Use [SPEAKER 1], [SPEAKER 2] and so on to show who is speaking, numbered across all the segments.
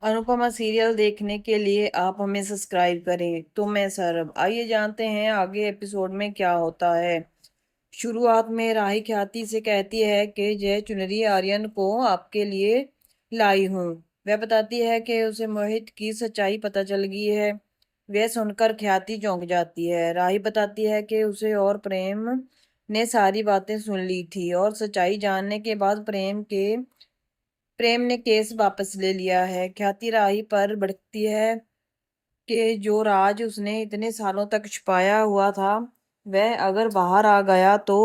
[SPEAKER 1] Anupama serial देखने के लिए आप हमें सब्सक्राइब करें। तो मैं सौरभ, आइए जानते हैं आगे एपिसोड में क्या होता है। शुरुआत में राही ख्याति से कहती है कि जय चुनरी आर्यन को आपके लिए लाई हूँ। वह बताती है कि उसे मोहित की सच्चाई पता चल गई है। वह सुनकर ख्याति चौंक जाती है। राही बताती है कि उसे और प्रेम ने सारी बातें सुन ली थी और सच्चाई जानने के बाद प्रेम ने केस वापस ले लिया है। ख्याति राही पर भड़कती है कि जो राज उसने इतने सालों तक छुपाया हुआ था वह अगर बाहर आ गया तो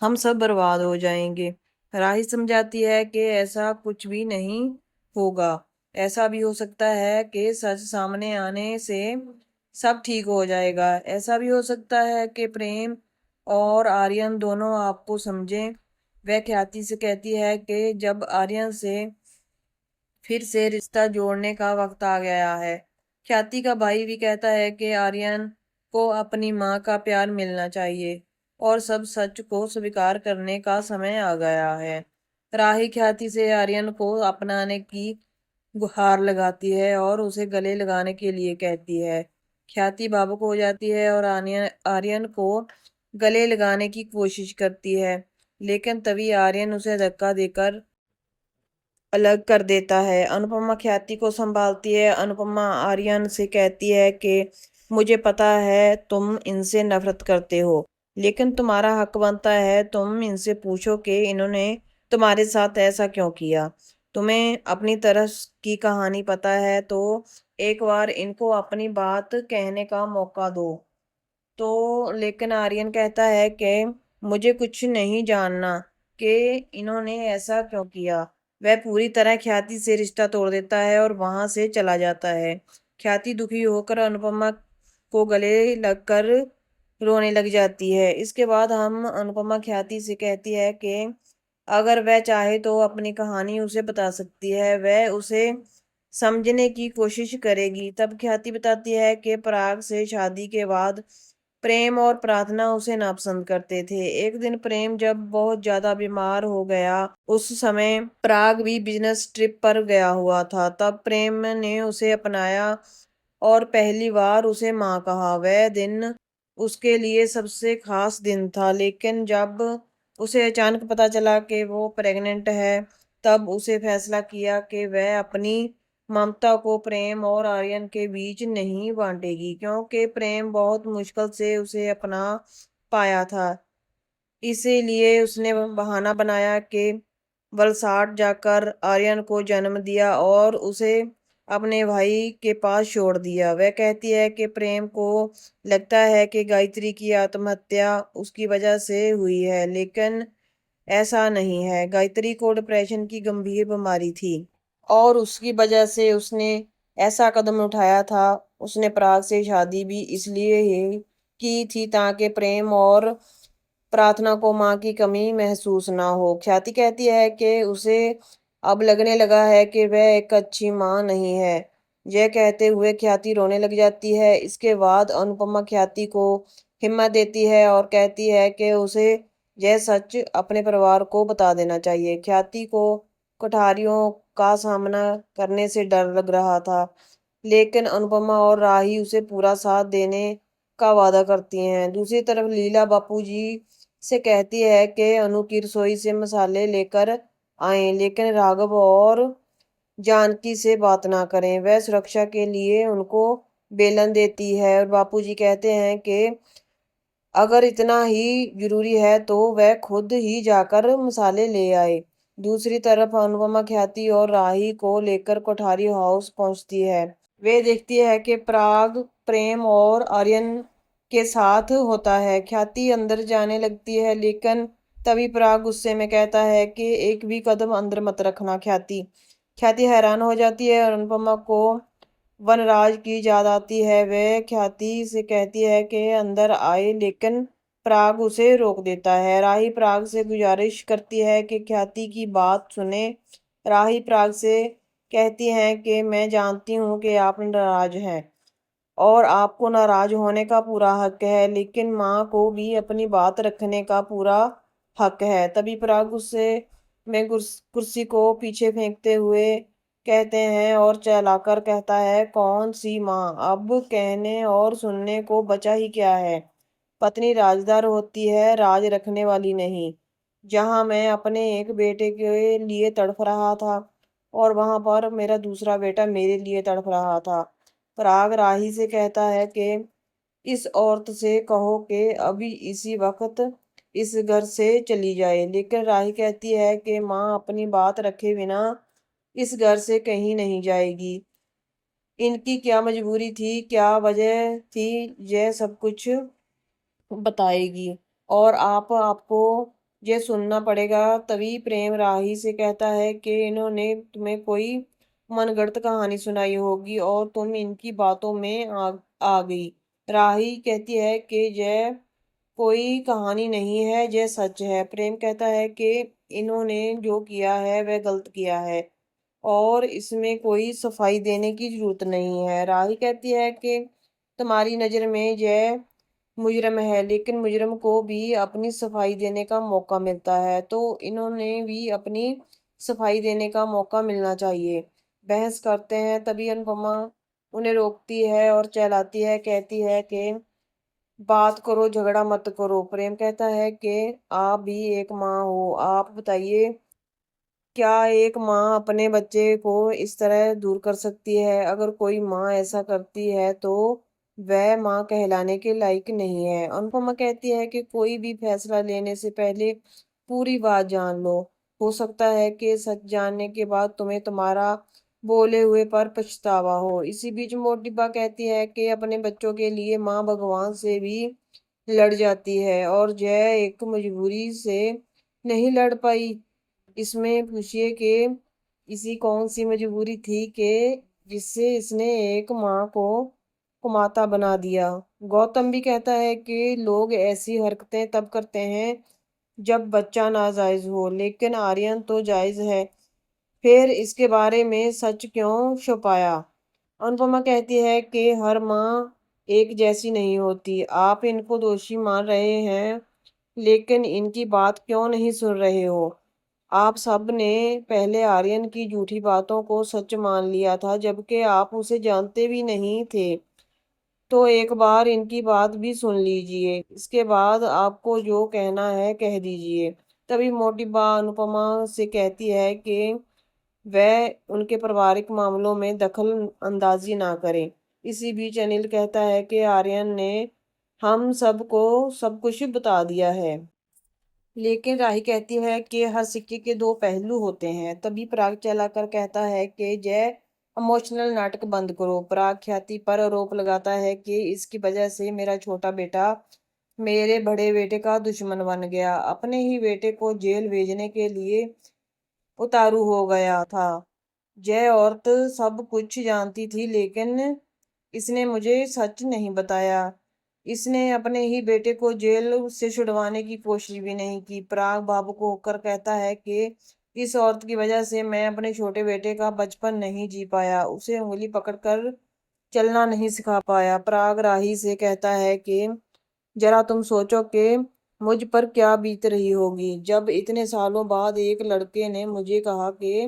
[SPEAKER 1] हम सब बर्बाद हो जाएंगे। राही समझाती है कि ऐसा कुछ भी नहीं होगा। ऐसा भी हो सकता है कि सच सामने आने से सब ठीक हो जाएगा। ऐसा भी हो सकता है कि प्रेम और आर्यन दोनों आपको समझें। वह ख्याति से कहती है कि जब आर्यन से फिर से रिश्ता जोड़ने का वक्त आ गया है। ख्याति का भाई भी कहता है कि आर्यन को अपनी माँ का प्यार मिलना चाहिए और सब सच को स्वीकार करने का समय आ गया है। राही ख्याति से आर्यन को अपनाने की गुहार लगाती है और उसे गले लगाने के लिए कहती है। ख्याति भावुक हो जाती है और आर्यन आर्यन को गले लगाने की कोशिश करती है, लेकिन तभी आर्यन उसे धक्का देकर अलग कर देता है। अनुपमा ख्याति को संभालती है। अनुपमा आर्यन से कहती है कि मुझे पता है तुम इनसे नफरत करते हो, लेकिन तुम्हारा हक बनता है तुम इनसे पूछो कि इन्होंने तुम्हारे साथ ऐसा क्यों किया। तुम्हें अपनी तरफ की कहानी पता है तो एक बार इनको अपनी बात कहने का मौका दो। तो लेकिन आर्यन कहता है कि मुझे कुछ नहीं जानना कि इन्होंने ऐसा क्यों किया। वह पूरी तरह ख्याति से रिश्ता तोड़ देता है और वहां से चला जाता है। ख्याति दुखी होकर अनुपमा को गले लगकर रोने लग जाती है। इसके बाद हम अनुपमा ख्याति से कहती है कि अगर वह चाहे तो अपनी कहानी उसे बता सकती है, वह उसे समझने की कोशिश करेगी। तब ख्याति बताती है कि पराग से शादी के बाद प्रेम और प्रार्थना उसे नापसंद करते थे। एक दिन प्रेम जब बहुत ज्यादा बीमार हो गया, उस समय प्राग भी बिजनेस ट्रिप पर गया हुआ था। तब प्रेम ने उसे अपनाया और पहली बार उसे माँ कहा। वह दिन उसके लिए सबसे खास दिन था, लेकिन जब उसे अचानक पता चला कि वो प्रेग्नेंट है, तब उसे फैसला किया कि वह अपनी ममता को प्रेम और आर्यन के बीच नहीं बांटेगी, क्योंकि प्रेम बहुत मुश्किल से उसे अपना पाया था। इसीलिए उसने बहाना बनाया कि वलसाड जाकर आर्यन को जन्म दिया और उसे अपने भाई के पास छोड़ दिया। वह कहती है कि प्रेम को लगता है कि गायत्री की आत्महत्या उसकी वजह से हुई है, लेकिन ऐसा नहीं है। गायत्री को डिप्रेशन की गंभीर बीमारी थी और उसकी वजह से उसने ऐसा कदम उठाया था। उसने प्राग से शादी भी इसलिए ही की थी ताकि प्रेम और प्रार्थना को माँ की कमी महसूस ना हो। ख्याति कहती है कि उसे अब लगने लगा है कि वह एक अच्छी माँ नहीं है। यह कहते हुए ख्याति रोने लग जाती है। इसके बाद अनुपमा ख्याति को हिम्मत देती है और कहती है कि उसे यह सच अपने परिवार को बता देना चाहिए। ख्याति को कुठारियों का सामना करने से डर लग रहा था, लेकिन अनुपमा और राही उसे पूरा साथ देने का वादा करती हैं। दूसरी तरफ लीला बापूजी से कहती है कि अनु की रसोई से मसाले लेकर आए, लेकिन राघव और जानकी से बात ना करें। वह सुरक्षा के लिए उनको बेलन देती है और बापूजी कहते हैं कि अगर इतना ही जरूरी है तो वह खुद ही जाकर मसाले ले आए। दूसरी तरफ अनुपमा ख्याति और राही को लेकर कोठारी हाउस पहुंचती है। वे देखती है कि पराग प्रेम और आर्यन के साथ होता है। ख्याति अंदर जाने लगती है, लेकिन तभी पराग गुस्से में कहता है कि एक भी कदम अंदर मत रखना। ख्याति ख्याति हैरान हो जाती है और अनुपमा को वनराज की याद आती है। वह ख्याति से कहती है कि अंदर आए, लेकिन पराग उसे रोक देता है। राही पराग से गुजारिश करती है कि ख्याति की बात सुने। राही पराग से कहती है कि मैं जानती हूँ कि आप नाराज हैं और आपको नाराज होने का पूरा हक है, लेकिन माँ को भी अपनी बात रखने का पूरा हक है। तभी पराग गुस्से में कुर्सी को पीछे फेंकते हुए कहते हैं और चलाकर कहता है, कौन सी माँ, अब कहने और सुनने को बचा ही क्या है। पत्नी राजदार होती है, राज रखने वाली नहीं। जहां मैं अपने एक बेटे के लिए तड़प रहा था और वहां पर मेरा दूसरा बेटा मेरे लिए तड़प रहा था। पराग राही से कहता है कि इस औरत से कहो कि अभी इसी वक्त इस घर से चली जाए। लेकिन राही कहती है कि माँ अपनी बात रखे बिना इस घर से कहीं नहीं जाएगी। इनकी क्या मजबूरी थी, क्या वजह थी, यह सब कुछ बताएगी और आपको ये सुनना पड़ेगा। तभी प्रेम राही से कहता है कि इन्होंने तुम्हें कोई मनगढ़ंत कहानी सुनाई होगी और तुम इनकी बातों में आ गई। राही कहती है कि यह कोई कहानी नहीं है, यह सच है। प्रेम कहता है कि इन्होंने जो किया है वह गलत किया है और इसमें कोई सफाई देने की जरूरत नहीं है। राही कहती है कि तुम्हारी नज़र में यह मुजरम है, लेकिन मुजरम को भी अपनी सफाई देने का मौका मिलता है, तो इन्होंने भी अपनी सफाई देने का मौका मिलना चाहिए। बहस करते हैं, तभी अनुपमा उन्हें रोकती है और चलाती है, कहती है कि बात करो, झगड़ा मत करो। प्रेम कहता है कि आप भी एक माँ हो, आप बताइए, क्या एक माँ अपने बच्चे को इस तरह दूर कर सकती है? अगर कोई माँ ऐसा करती है तो वह माँ कहलाने के लायक नहीं है। अनुपमा कहती है कि कोई भी फैसला लेने से पहले पूरी बात जान लो। हो सकता है कि सच जानने के बाद तुम्हें तुम्हारा बोले हुए पर पछतावा हो। इसी बीच मोटिबा कहती है कि अपने बच्चों के लिए माँ भगवान से भी लड़ जाती है और यह एक मजबूरी से नहीं लड़ पाई। इसमें पूछिए कि इसी कौन सी मजबूरी थी कि जिससे इसने एक माँ को कुमाता बना दिया। गौतम भी कहता है कि लोग ऐसी हरकतें तब करते हैं जब बच्चा नाजायज हो, लेकिन आर्यन तो जायज है, फिर इसके बारे में सच क्यों छुपाया। अनुपमा कहती है कि हर माँ एक जैसी नहीं होती। आप इनको दोषी मान रहे हैं, लेकिन इनकी बात क्यों नहीं सुन रहे हो? आप सब ने पहले आर्यन की झूठी बातों को सच मान लिया था, जबकि आप उसे जानते भी नहीं थे। तो एक बार इनकी बात भी सुन लीजिए, इसके बाद आपको जो कहना है कह दीजिए। तभी मोटी बा अनुपमा से कहती है कि वह उनके पारिवारिक मामलों में दखल अंदाजी ना करें। इसी बीच अनिल कहता है कि आर्यन ने हम सबको सब कुछ बता दिया है। लेकिन राही कहती है कि हर सिक्के के दो पहलू होते हैं। तभी पराग चलाकर कहता है कि जय, इमोशनल नाटक बंद करो। पराग ख्याति पर आरोप लगाता है कि इसकी वजह से मेरा छोटा बेटा मेरे बड़े बेटे का दुश्मन बन गया, अपने ही बेटे को जेल भेजने के लिए उतारू हो गया था। जय औरत सब कुछ जानती थी, लेकिन इसने मुझे सच नहीं बताया। इसने अपने ही बेटे को जेल से छुड़वाने की कोशिश भी नहीं की। पराग भावुक होकर कहता है कि इस औरत की वजह से मैं अपने छोटे बेटे का बचपन नहीं जी पाया, उसे उंगली पकड़कर चलना नहीं सिखा पाया। पराग राही से कहता है कि जरा तुम सोचो कि मुझ पर क्या बीत रही होगी जब इतने सालों बाद एक लड़के ने मुझे कहा कि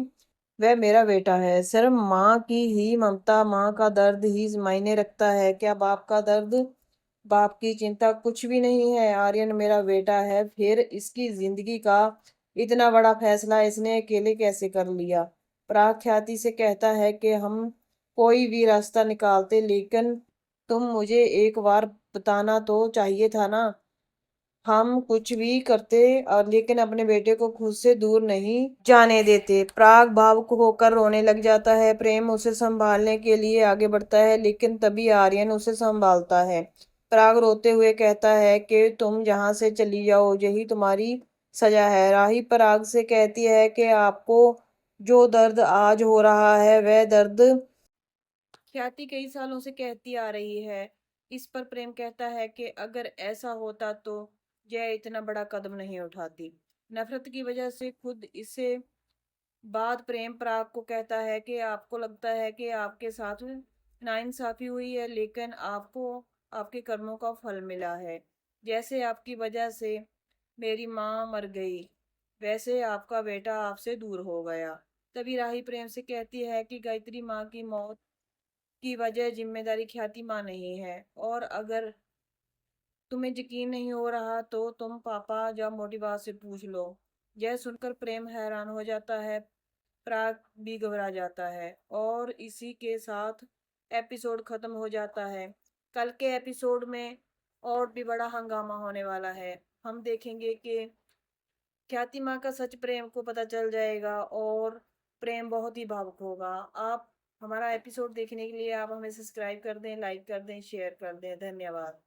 [SPEAKER 1] वह मेरा बेटा है। सिर्फ माँ की ही ममता, माँ का दर्द ही मायने रखता है क्या? बाप का दर्द, बाप की चिंता कुछ भी नहीं है। आर्यन मेरा बेटा है, फिर इसकी जिंदगी का इतना बड़ा फैसला इसने अकेले कैसे कर लिया? पराग ख्याति से कहता है कि हम कोई भी रास्ता निकालते, लेकिन तुम मुझे एक बार बताना तो चाहिए था ना। हम कुछ भी करते और लेकिन अपने बेटे को खुद से दूर नहीं जाने देते। प्राग भावुक होकर रोने लग जाता है। प्रेम उसे संभालने के लिए आगे बढ़ता है, लेकिन तभी आर्यन उसे संभालता है। प्राग रोते हुए कहता है कि तुम यहाँ से चली जाओ, यही तुम्हारी सजा है। राही पराग से कहती है कि आपको जो दर्द आज हो रहा है वह दर्द ख्याति कई सालों से कहती आ रही है। इस पर प्रेम कहता है कि अगर ऐसा होता तो यह इतना बड़ा कदम नहीं उठाती। नफरत की वजह से खुद इसे बाद प्रेम पराग को कहता है कि आपको लगता है कि आपके साथ नाइंसाफी हुई है, लेकिन आपको आपके कर्मों का फल मिला है। जैसे आपकी वजह से मेरी माँ मर गई, वैसे आपका बेटा आपसे दूर हो गया। तभी राही प्रेम से कहती है कि गायत्री माँ की मौत की वजह जिम्मेदारी ख्याति माँ नहीं है, और अगर तुम्हें यकीन नहीं हो रहा तो तुम पापा या मोटी बात से पूछ लो। यह सुनकर प्रेम हैरान हो जाता है, प्राग भी घबरा जाता है, और इसी के साथ एपिसोड खत्म हो जाता है। कल के एपिसोड में और भी बड़ा हंगामा होने वाला है। हम देखेंगे कि ख्याति माँ का सच प्रेम को पता चल जाएगा और प्रेम बहुत ही भावुक होगा। आप हमारा एपिसोड देखने के लिए आप हमें सब्सक्राइब कर दें, लाइक कर दें, शेयर कर दें। धन्यवाद।